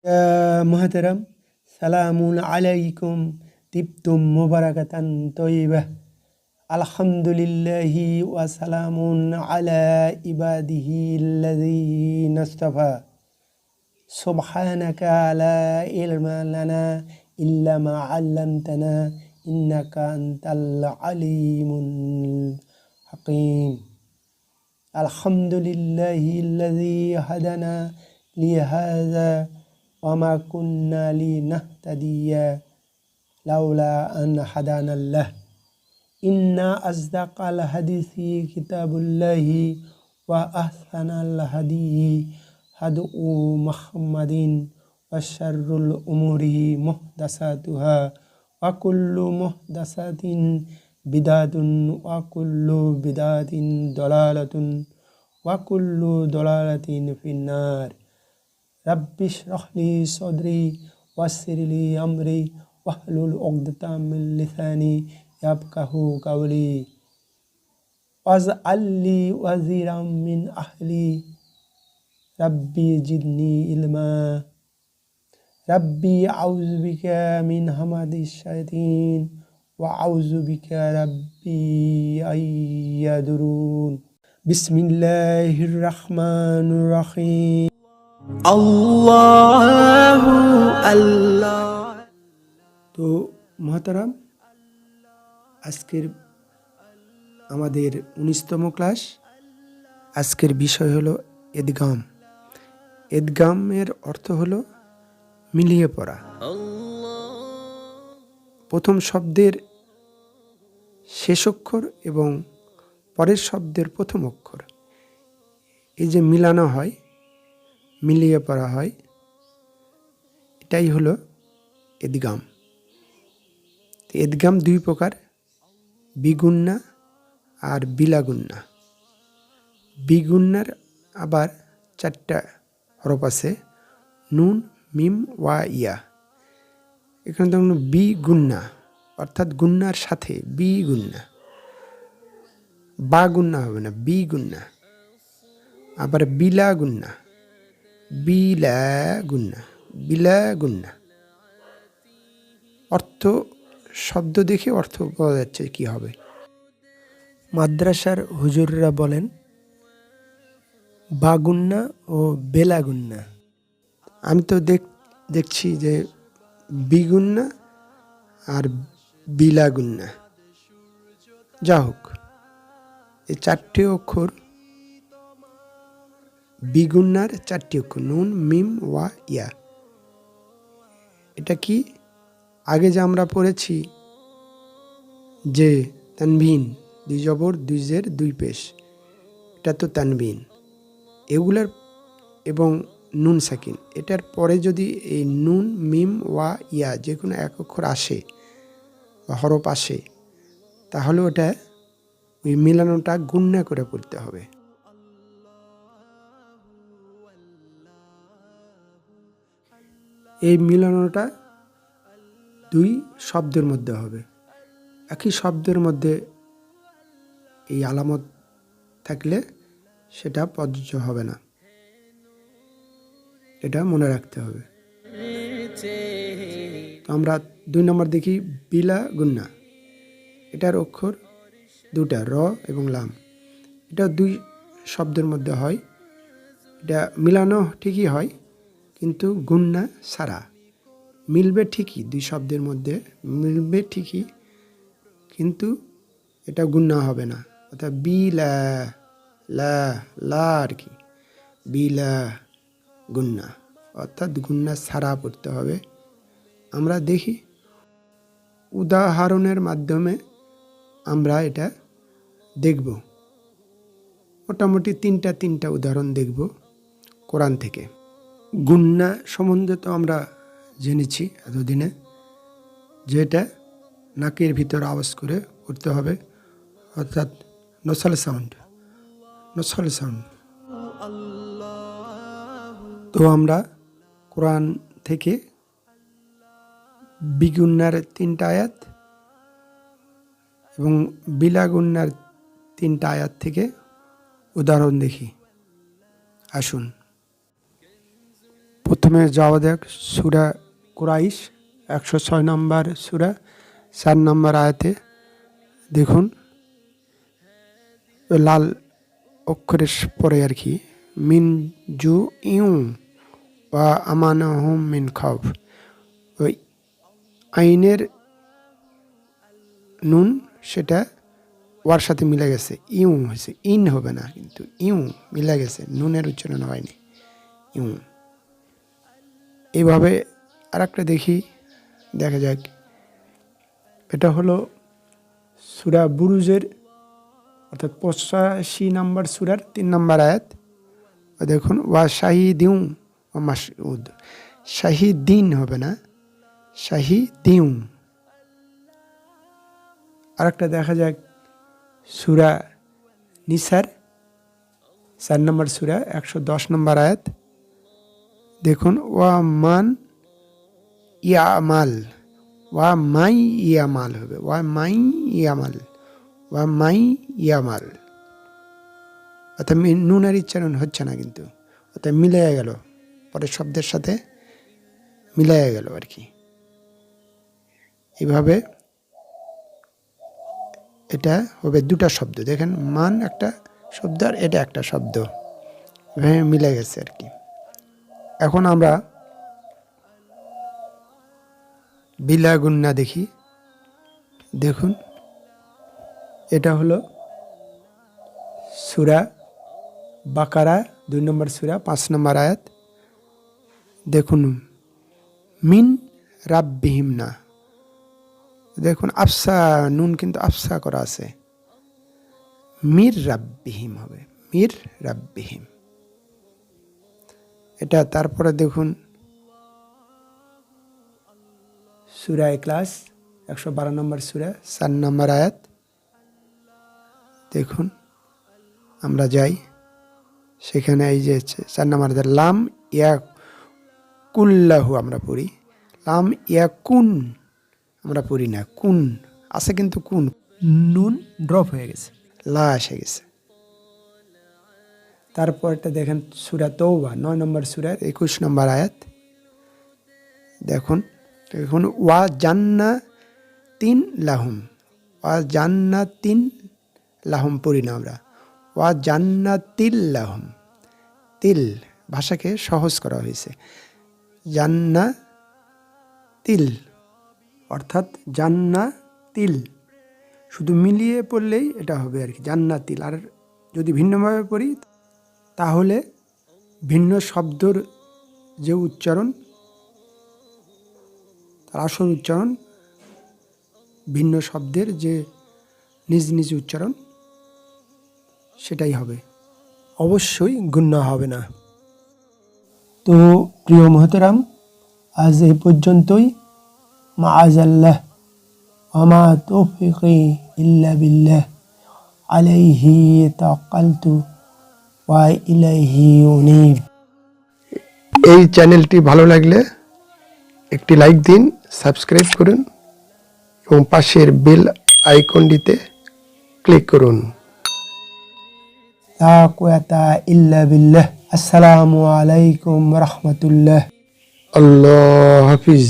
محترم سلام عليكم طبتم مباركة طيبة الحمد لله وسلام على عباده الذين اصطفى سبحانك لا علم لنا إلا ما علمتنا إنك أنت العليم الحكيم الحمد لله الذي هدانا لهذا وما كنا لنهتدي لولا أن هدانا الله إن أصدق الحديث كتاب الله وأحسن الهدي هدي محمد وشر الأمور محدثاتها وكل محدثة بدعة وكل بدعة ضلالة وكل ضلالة في النار رب اشرح لي صدري ويسر لي أمري واحلل عقدة من لساني يفقهوا قولي واجعل لي وزيرا من أهلي ربي زدني علما ربي أعوذ بك من همزة الشياطين وأعوذ بك ربي أن يحضرون بسم الله الرحمن الرحيم আল্লাহু আল্লাহ। তো মহতারাম, আজকের আমাদের 19তম ক্লাস। আজকের বিষয় হলো ইদগাম। ইদগামের অর্থ হলো মিলিয়ে পড়া। প্রথম শব্দের শেষ অক্ষর এবং পরের শব্দের প্রথম অক্ষর এই যে মিলানো হয়, মিলিয়ে পড়া হয়, এটাই হলো ইদগাম। ইদগাম দুই প্রকার, বিগুন্না আর বিলাগুন্না। বিগুন্নার আবার 4টা হরফ আছে, নুন, মিম, ওয়া, ইয়া। এখানে দেখুন বি গুন্না, অর্থাৎ গুন্নার সাথে বি গুন্না, বা গুন্না হবে না, বি গুন্না। আবার বিলা গুন্না, বিলা গুন্না, বিলা গুন্না। অর্থ শব্দ দেখে অর্থ পাওয়া যাচ্ছে কি হবে। মাদ্রাসার হুজুররা বলেন বাগুন্না ও বেলাগুন্না। আমি তো দেখছি যে বিগুন্না আর বিলাগুন্না। যা হোক, এই 4টে অক্ষর, বিগুন্নার 4টি অক্ষর, নুন, মিম, ওয়া, ইয়া। এটা কি আগে যে আমরা পড়েছি যে তানবিন, 2 জবর 2 জের 2 পেশ, এটা তো তানবিন। এগুলার এবং নুন সাকিন, এটার পরে যদি এই নুন, মিম, ওয়া, ইয়া যে কোনো এক অক্ষর আসে বা হরফ আসে, তাহলে ওটা ওই মিলানোটা গুন্না করে পড়তে হবে। এই মিলানোটা 2 শব্দের মধ্যে হবে। একই শব্দের মধ্যে এই আলামত থাকলে সেটা প্রযোজ্য হবে না, এটা মনে রাখতে হবে। তো আমরা 2 নম্বর দেখি বিলা গুন্না। এটার অক্ষর 2টা, র এবং লাম। এটা 2 শব্দের মধ্যে হয়। এটা মিলানো ঠিকই হয়, কিন্তু গুন্না ছাড়া। মিলবে ঠিকই, 2 শব্দের মধ্যে মিলবে ঠিকই, কিন্তু এটা গুন্না হবে না। অর্থাৎ বিলা, লা, লা আর কি, বিলা গুন্না, অর্থাৎ গুন্না ছাড়া পড়তে হবে। আমরা দেখি উদাহরণের মাধ্যমে আমরা এটা দেখব। মোটামুটি 3টা উদাহরণ দেখব কোরআন থেকে। গুন্না সম্বন্ধে তো আমরা জেনেছি এতদিনে, যেটা নাকের ভিতর আওয়াজ করে পড়তে হবে, অর্থাৎ নসল সাউন্ড। তো আমরা কোরআন থেকে বিগুন্নার 3টা আয়াত এবং বিলাগুন্নার 3টা আয়াত থেকে উদাহরণ দেখি। আসুন। প্রথমে যাওয়া যাক সূরা কুরাইশ 106 নম্বর সূরা 4 নম্বর আয়াতে দেখুন লাল অক্ষরের পরে আর কি মিন জু ইউ ওয়া আমানাহুম মিন খাউফ। ওই আইনের নুন সেটা ওয়ার সাথে মিলে গেছে, ইউ হয়েছে, ইন হবে না, কিন্তু ইউ মিলে গেছে, নুনের উচ্চারণ হয়নি, ইউ। এইভাবে আর একটা দেখা যাক। এটা হলো সূরা বুরুজের অর্থাৎ 85 নম্বর সূরার 3 নম্বর আয়াত। দেখুন ওয়া শাহিদিউ ওয়া মাসউদ, শাহিদিন হবে না, শাহিদিউ। আর একটা দেখা যাক সূরা নিসার 4 নম্বর সূরা 110 নম্বর আয়াত। দেখুন ওয়া মান ইয়ামাল, ওয়া মাই ইয়ামাল হবে, ওয়া মাই ইয়ামাল, ওয়া মাই ইয়ামাল। অর্থাৎ নুনের উচ্চারণ হচ্ছে না, কিন্তু অর্থাৎ মিলে গেল, পরের শব্দের সাথে মিলে গেল আর কি। এইভাবে এটা হবে দুটা শব্দ, দেখেন মান একটা শব্দ আর এটা একটা শব্দ, এভাবে মিলে গেছে আর কি। এখন আমরা বিলা গুন্না দেখি। দেখুন এটা হলো সূরা বাকারা 2 নম্বর সূরা 5 নম্বর আয়াত। দেখুন মিন রাব্বিহিম না, দেখুন আফসা, নুন কিন্তু আফসা করা আছে, মির রাব্বিহিম হবে, মির রাব্বিহিম এটা। তারপরে দেখুন সূরা ইখলাস 112 নম্বর সূরা 4 নম্বর আয়াত। দেখুন আমরা যাই সেখানে, এই যে 4 নম্বর লাম ইয়া কুল্লাহু আমরা পড়ি, লাম ইয়া কুন আমরা পড়ি না, কুন আছে কিন্তু কুন, নুন ড্রপ হয়ে গেছে, লা এসে গেছে। তারপরটা দেখেন সূরা তওবা 9 নম্বর সূরার 21 নম্বর আয়াত। দেখুন ওয়া জান্নাতিন লাহুম, ওয়া জান্নাতিন লাহুম পড়ি না আমরা, ওয়া জান্নাতিল লাহুম, তিল ভাষাকে সহজ করা হয়েছে, জান্নাতিল অর্থাৎ জান্নাতিল, শুধু মিলিয়ে পড়লেই এটা হবে আর কি, জান্নাতিল। আর যদি ভিন্নভাবে পড়ি তাহলে ভিন্ন শব্দর যে উচ্চারণ, তার আসল উচ্চারণ, ভিন্ন শব্দের যে নিজ নিজ উচ্চারণ সেটাই হবে, অবশ্যই গুন্না হবে না। তো প্রিয় মোহতারাম, আজ এই পর্যন্তই। মাআযাল্লাহ ওয়া মা তাওফীকি ইল্লা বিল্লাহ, আলাইহি তাওয়াক্কালতু ওয়া ইলাইহি উনীব। এই চ্যানেলটি ভালো লাগলে একটি লাইক দিন, সাবস্ক্রাইব করুন এবং পাশের বেল আইকনটিতে ক্লিক করুন। লা কুওয়াতা ইল্লা বিল্লাহ। আসসালামু আলাইকুম ওয়া রাহমাতুল্লাহ। আল্লাহ হাফিজ।